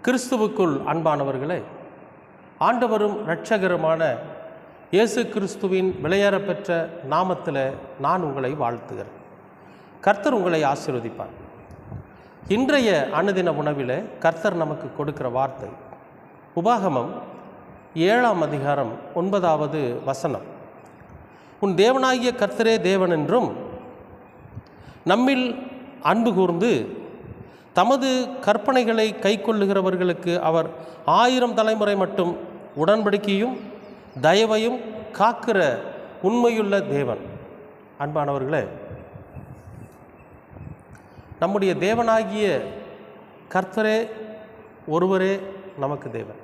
கிறிஸ்துவுக்குள் அன்பானவர்களே, ஆண்டவரும் இரட்சகருமான இயேசு கிறிஸ்துவின் விலையேறப்பெற்ற நாமத்தில் நான் உங்களை வாழ்த்துகிறேன். கர்த்தர் உங்களை ஆசீர்வதிப்பார். இன்றைய அனுதின உணவில் கர்த்தர் நமக்கு கொடுக்கிற வார்த்தை உபாகமம் 7ஆம் அதிகாரம் 9வது வசனம். உன் தேவனாகிய கர்த்தரே தேவன் என்றும் நம்மில் அன்பு கூர்ந்து தமது கற்பனைகளை கைக்கொள்ளுகிறவர்களுக்கு அவர் 1000 தலைமுறை மட்டும் உடன்படிக்கையும் தயவையும் காக்கிற உண்மையுள்ள தேவன். அன்பானவர்களே, நம்முடைய தேவனாகிய கர்த்தரே ஒருவரே நமக்கு தேவன்.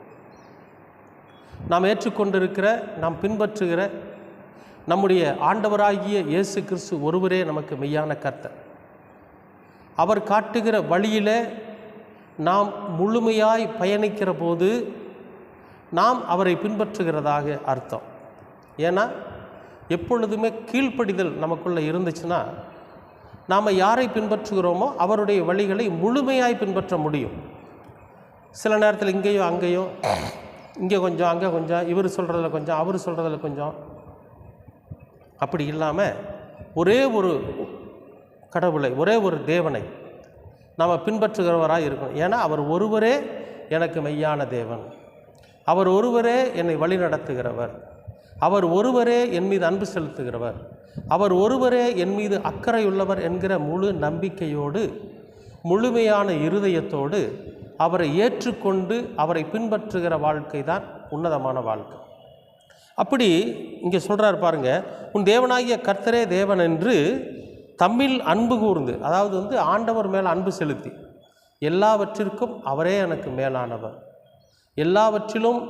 நாம் ஏற்றுக்கொண்டிருக்கிற, நாம் பின்பற்றுகிற நம்முடைய ஆண்டவராகிய இயேசு கிறிஸ்து ஒருவரே நமக்கு மெய்யான கர்த்தர். அவர் காட்டுகிற வழியில் நாம் முழுமையாய் பயணிக்கிற போது நாம் அவரை பின்பற்றுகிறதாக அர்த்தம். ஏன்னா எப்பொழுதுமே கீழ்ப்படிதல் நமக்குள்ளே இருந்துச்சுன்னா நாம் யாரை பின்பற்றுகிறோமோ அவருடைய வழிகளை முழுமையாய் பின்பற்ற முடியும். சில நேரத்தில் இங்கேயோ அங்கேயோ, இங்கே கொஞ்சம் அங்கே கொஞ்சம், இவர் சொல்கிறதில் கொஞ்சம் அவர் சொல்கிறதில் கொஞ்சம், அப்படி இல்லாமல் ஒரே ஒரு கடவுளை, ஒரே ஒரு தேவனை நாம் பின்பற்றுகிறவராக இருக்கணும். ஏன்னா அவர் ஒருவரே எனக்கு மெய்யான தேவன், அவர் ஒருவரே என்னை வழி நடத்துகிறவர், அவர் ஒருவரே என் மீது அன்பு செலுத்துகிறவர், அவர் ஒருவரே என் மீது அக்கறையுள்ளவர் என்கிற முழு நம்பிக்கையோடு முழுமையான இருதயத்தோடு அவரை ஏற்றுக்கொண்டு அவரை பின்பற்றுகிற வாழ்க்கை தான் உன்னதமான வாழ்க்கை. அப்படி இங்கே சொல்கிறார் பாருங்க, உன் தேவனாகிய கர்த்தரே தேவன் என்று தம்மில் அன்பு கூர்ந்து, அதாவது ஆண்டவர் மேல் அன்பு செலுத்தி, எல்லாவற்றிற்கும் அவரே எனக்கு மேலானவர், எல்லாவற்றிலும்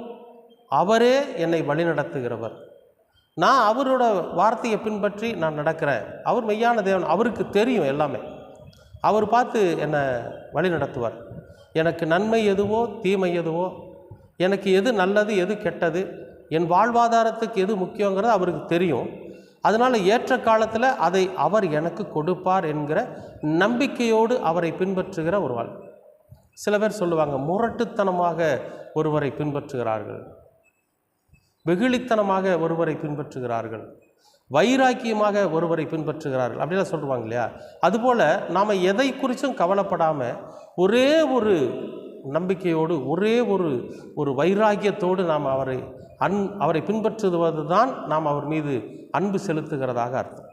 அவரே என்னை வழிநடத்துகிறவர், நான் அவரோட வார்த்தையை பின்பற்றி நான் நடக்கிறேன், அவர் மெய்யான தேவன், அவருக்கு தெரியும் எல்லாமே, அவர் பார்த்து என்னை வழி நடத்துவார். எனக்கு நன்மை எதுவோ தீமை எதுவோ, எனக்கு எது நல்லது எது கெட்டது, என் வாழ்வாதாரத்துக்கு எது முக்கியங்கிறது அவருக்கு தெரியும். அதனால் ஏற்ற காலத்தில் அதை அவர் எனக்கு கொடுப்பார் என்கிற நம்பிக்கையோடு அவரை பின்பற்றுகிற ஒரு வாழ்க்கை. சில பேர் சொல்லுவாங்க, முரட்டுத்தனமாக ஒருவரை பின்பற்றுகிறார்கள், வெகுளித்தனமாக ஒருவரை பின்பற்றுகிறார்கள், வைராக்கியமாக ஒருவரை பின்பற்றுகிறார்கள், அப்படிலாம் சொல்லுவாங்க இல்லையா? அதுபோல் நாம் எதை குறித்தும் கவலைப்படாமல் ஒரே ஒரு நம்பிக்கையோடு ஒரே ஒரு வைராக்கியத்தோடு நாம் அவரை பின்பற்றுவது தான் நாம் அவர் மீது அன்பு செலுத்துகிறதாக அர்த்தம்.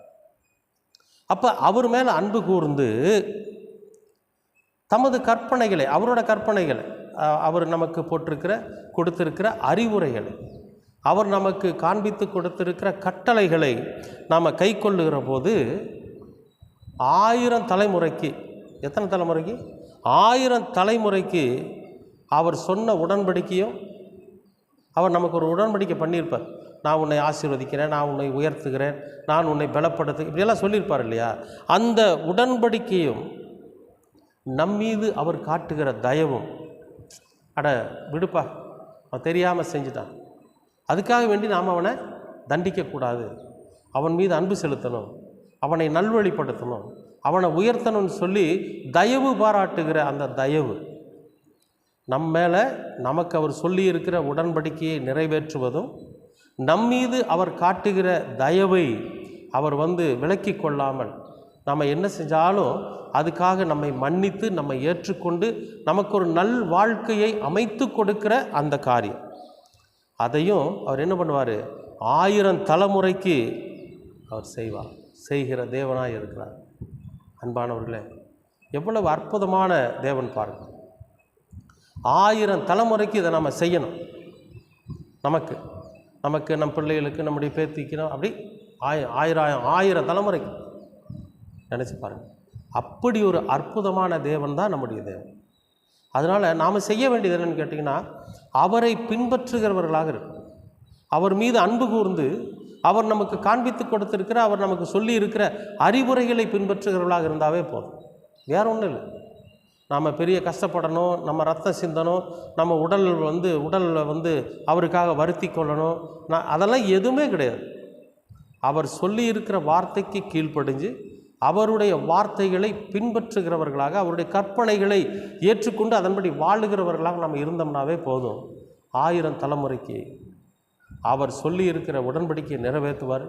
அப்போ அவர் மேலே அன்பு கூர்ந்து தமது கற்பனைகளை, அவரோட கற்பனைகளை, அவர் நமக்கு கொடுத்திருக்கிற அறிவுரைகளை, அவர் நமக்கு காண்பித்து கொடுத்திருக்கிற கட்டளைகளை நாம் கை கொள்ளுகிற போது 1000 தலைமுறைக்கு, எத்தனை தலைமுறைக்கு? 1000 தலைமுறைக்கு அவர் சொன்ன உடன்படிக்கையும், அவர் நமக்கு ஒரு உடன்படிக்கை பண்ணியிருப்பார். நான் உன்னை ஆசீர்வதிக்கிறேன், நான் உன்னை உயர்த்துகிறேன், நான் உன்னை பலப்படுத்து, இப்படியெல்லாம் சொல்லியிருப்பார் இல்லையா? அந்த உடன்படிக்கையும் நம்மீது அவர் காட்டுகிற தயவும், அட விடுப்பா அவன் தெரியாமல் செஞ்சுட்டான், அதுக்காக வேண்டி நாம் அவனை தண்டிக்கக்கூடாது, அவன் மீது அன்பு செலுத்தணும், அவனை நல்வழிப்படுத்தணும், அவனை உயர்த்தணும்னு சொல்லி தயவு பாராட்டுகிற அந்த தயவு, மேலே நமக்கு அவர் சொல்லியிருக்கிற உடன்படிக்கையை நிறைவேற்றுவதும், நம்மீது அவர் காட்டுகிற தயவை அவர் விலக்கி கொள்ளாமல் நம்ம என்ன செஞ்சாலும் அதுக்காக நம்மை மன்னித்து நம்மை ஏற்றுக்கொண்டு நமக்கு ஒரு நல் வாழ்க்கையை அமைத்து கொடுக்கிற அந்த காரியம், அதையும் அவர் என்ன பண்ணுவார்? 1000 தலைமுறைக்கு அவர் செய்கிற தேவனாக இருக்கிறார். அன்பானவர்களே, எவ்வளவு அற்புதமான தேவன் பாருங்கள். 1000 தலைமுறைக்கு இதை நம்ம செய்யணும். நமக்கு நம் பிள்ளைகளுக்கு, நம்முடைய பேத்திக்கணும், அப்படி 1000 தலைமுறைக்கு நினச்சி பாருங்கள். அப்படி ஒரு அற்புதமான தேவன் தான் நம்முடைய தேவன். அதனால் நாம் செய்ய வேண்டியது என்னன்னு கேட்டிங்கன்னா, அவரை பின்பற்றுகிறவர்களாக இருக்கும், அவர் மீது அன்பு கூர்ந்து அவர் நமக்கு காண்பித்து கொடுத்திருக்கிற, அவர் நமக்கு சொல்லி இருக்கிற அறிவுரைகளை பின்பற்றுகிறவர்களாக இருந்தாவே போதும். வேற ஒன்றும் இல்லை. நாம் பெரிய கஷ்டப்படணும், நம்ம ரத்தம் சிந்தணும், நம்ம உடலில் அவருக்காக வருத்தி கொள்ளணும், அதெல்லாம் எதுவுமே கிடையாது. அவர் சொல்லி இருக்கிற வார்த்தைக்கு கீழ்ப்படிஞ்சு அவருடைய வார்த்தைகளை பின்பற்றுகிறவர்களாக, அவருடைய கற்பனைகளை ஏற்றுக்கொண்டு அதன்படி வாழுகிறவர்களாக நம்ம இருந்தோம்னாவே போதும். 1000 தலைமுறைக்கு அவர் சொல்லியிருக்கிற உடன்படிக்கையை நிறைவேற்றுவார்.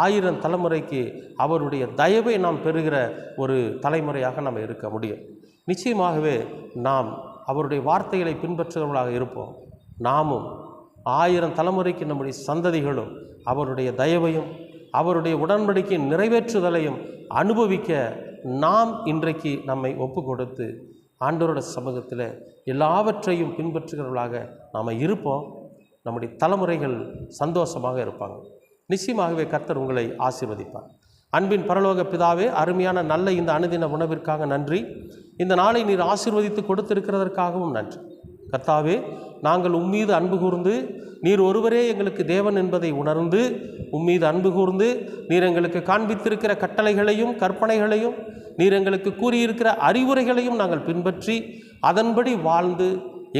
1000 தலைமுறைக்கு அவருடைய தயவை நாம் பெறுகிற ஒரு தலைமுறையாக நம்ம இருக்க முடியும். நிச்சயமாகவே நாம் அவருடைய வார்த்தைகளை பின்பற்றுகிறவர்களாக இருப்போம். நாமும் 1000 தலைமுறைக்கு நம்முடைய சந்ததிகளும் அவருடைய தயவையும் அவருடைய உடன்படிக்கையின் நிறைவேற்றுதலையும் அனுபவிக்க நாம் இன்றைக்கு நம்மை ஒப்பு கொடுத்து ஆண்டவரோட சமூகத்தில் எல்லாவற்றையும் பின்பற்றுகிறவர்களாக நாம் இருப்போம். நம்முடைய தலைமுறைகள் சந்தோஷமாக இருப்பாங்க. நிச்சயமாகவே கர்த்தர் உங்களை ஆசீர்வதிப்பார். அன்பின் பரலோக பிதாவே, அருமையான நல்ல இந்த அனுதின உணவிற்காக நன்றி. இந்த நாளை நீர் ஆசீர்வதித்து கொடுத்திருக்கிறதற்காகவும் நன்றி. கர்த்தாவே, நாங்கள் உம்மீது அன்பு கூர்ந்து நீர் ஒருவரே எங்களுக்கு தேவன் என்பதை உணர்ந்து உம்மீது அன்பு கூர்ந்து நீர் எங்களுக்கு காண்பித்திருக்கிற கட்டளைகளையும் கற்பனைகளையும் நீர் எங்களுக்கு கூறியிருக்கிற அறிவுரைகளையும் நாங்கள் பின்பற்றி அதன்படி வாழ்ந்து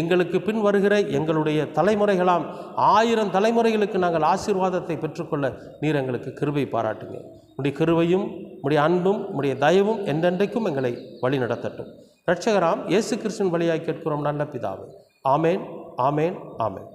எங்களுக்கு பின் வருகிற எங்களுடைய தலைமுறைகளாம் 1000 தலைமுறைகளுக்கு நாங்கள் ஆசீர்வாதத்தை பெற்றுக்கொள்ள நீர் எங்களுக்கு கிருபை பாராட்டுங்க. உடைய கிருபையும் உடைய அன்பும் உடைய தயவும் என்றென்றைக்கும் எங்களை வழி நடத்தட்டும். இரட்சகராம் இயேசு கிறிஸ்துவின் வழியாய் கேட்கிறோம் நல்ல பிதாவே. ஆமேன், ஆமேன், ஆமேன்.